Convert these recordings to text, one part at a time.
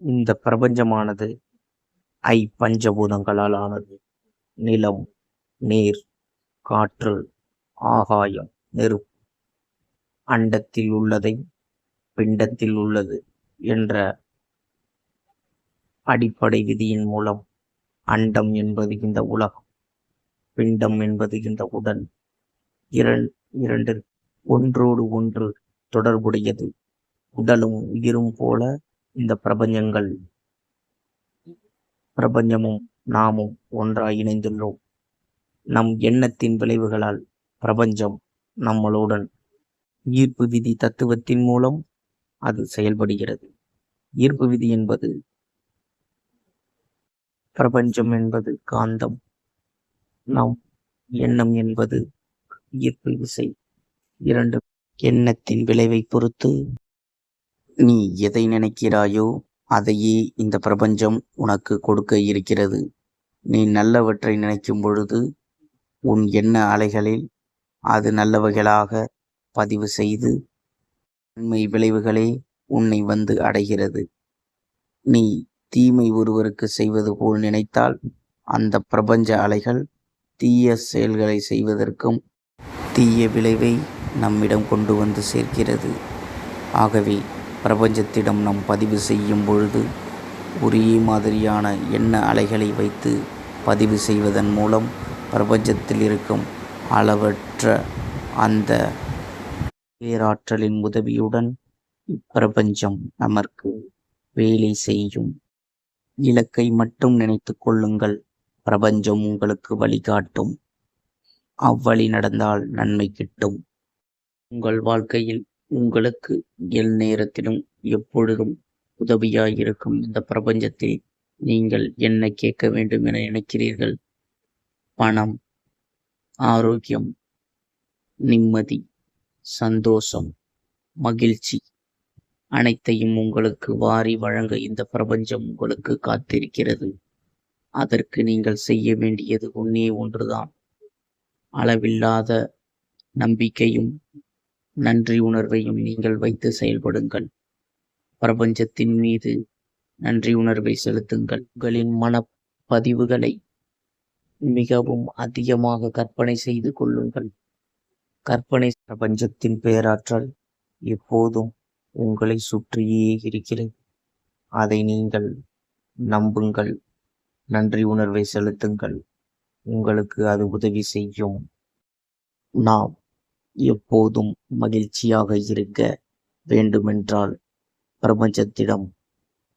இந்த பிரபஞ்சமானது பஞ்சபூதங்களால் ஆனது. நிலம், நீர், காற்று, ஆகாயம், நெருப்பு. அண்டத்தில் உள்ளதை பிண்டத்தில் உள்ளது என்ற அடிப்படை விதியின் மூலம் அண்டம் என்பது இந்த உலகம், பிண்டம் என்பது இந்த உடல். இரண்டு ஒன்றோடு ஒன்று தொடர்புடையது. உடலும் உயிரும் போல இந்த பிரபஞ்சமும் நாமும் ஒன்றாய் இணைந்துள்ளோம். நம் எண்ணத்தின் விளைவுகளால் பிரபஞ்சம் நம்மளுடன் ஈர்ப்பு விதி தத்துவத்தின் மூலம் அது செயல்படுகிறது. ஈர்ப்பு விதி என்பது பிரபஞ்சம் என்பது காந்தம், நம் எண்ணம் என்பது ஈர்ப்பு விசை. இரண்டு எண்ணத்தின் விளைவை பொறுத்து நீ எதை நினைக்கிறாயோ அதையே இந்த பிரபஞ்சம் உனக்கு கொடுக்க இருக்கிறது. நீ நல்லவற்றை நினைக்கும் பொழுது உன் எண்ண அலைகளில் அது நல்லவைகளாக பதிவு செய்து உண்மை விளைவுகளே உன்னை வந்து அடைகிறது. நீ தீமை ஒருவருக்கு செய்வது போல் நினைத்தால் அந்த பிரபஞ்ச அலைகள் தீய செயல்களை செய்வதற்கும் தீய விளைவை நம்மிடம் கொண்டு வந்து சேர்க்கிறது. ஆகவே பிரபஞ்சத்திடம் நாம் பதிவு செய்யும் பொழுது ஒரே மாதிரியான எண்ண அலைகளை வைத்து பதிவு செய்வதன் மூலம் பிரபஞ்சத்தில் இருக்கும் அளவற்ற அந்த பேராற்றலின் உதவியுடன் இப்பிரபஞ்சம் நமக்கு வேலை செய்யும். இலக்கை மட்டும் நினைத்து கொள்ளுங்கள், பிரபஞ்சம் உங்களுக்கு வழிகாட்டும். அவ்வழி நடந்தால் நன்மை கிட்டும். உங்கள் வாழ்க்கையில் உங்களுக்கு நேரத்திலும் எப்பொழுதும் உதவியாயிருக்கும் இந்த பிரபஞ்சத்தில் நீங்கள் என்ன கேட்க வேண்டும் என நினைக்கிறீர்கள்? பணம், ஆரோக்கியம், நிம்மதி, சந்தோஷம், மகிழ்ச்சி அனைத்தையும் உங்களுக்கு வாரி வழங்க இந்த பிரபஞ்சம் உங்களுக்கு காத்திருக்கிறது. அதற்கு நீங்கள் செய்ய வேண்டியது ஒன்றே ஒன்றுதான். அளவில்லாத நம்பிக்கையும் நன்றி உணர்வையும் நீங்கள் வைத்து செயல்படுங்கள். பிரபஞ்சத்தின் மீது நன்றி உணர்வை செலுத்துங்கள். உங்களின் மனப்பதிவுகளை மிகவும் அதிகமாக கற்பனை செய்து கொள்ளுங்கள். கற்பனை பிரபஞ்சத்தின் பேராற்றல் எப்போதும் உங்களை சுற்றியே இருக்கிறது. அதை நீங்கள் நம்புங்கள். நன்றி உணர்வை செலுத்துங்கள். உங்களுக்கு அது உதவி செய்யும். நாம் எப்போதும் மகிழ்ச்சியாக இருக்க வேண்டுமென்றால் பிரபஞ்சத்திடம்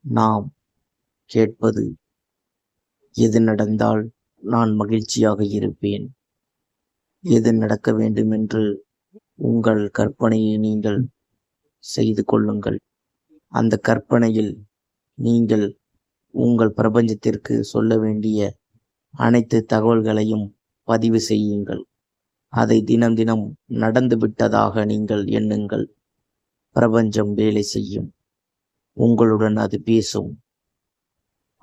நாம் கேட்பது, எது நடந்தால் நான் மகிழ்ச்சியாக இருப்பேன், எது நடக்க வேண்டும் என்று உங்கள் கற்பனையை நீங்கள் செய்து கொள்ளுங்கள். அந்த கற்பனையில் நீங்கள் உங்கள் பிரபஞ்சத்திற்கு சொல்ல வேண்டிய அனைத்து தகவல்களையும் பதிவு செய்யுங்கள். அதை தினம் தினம் நடந்து விட்டதாக நீங்கள் எண்ணுங்கள். பிரபஞ்சம் வேலை செய்யும். உங்களுடன் அது பேசும்.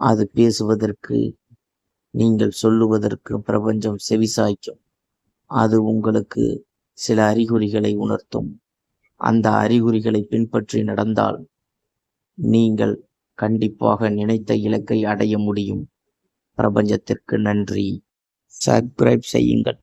அது பேசுவதற்கு நீங்கள் சொல்லுவதற்கு பிரபஞ்சம் செவிசாய்க்கும். அது உங்களுக்கு சில அறிகுறிகளை உணர்த்தும். அந்த அறிகுறிகளை பின்பற்றி நடந்தால் நீங்கள் கண்டிப்பாக நினைத்த இலக்கை அடைய முடியும். பிரபஞ்சத்திற்கு நன்றி. சப்ஸ்கிரைப் செய்யுங்கள்.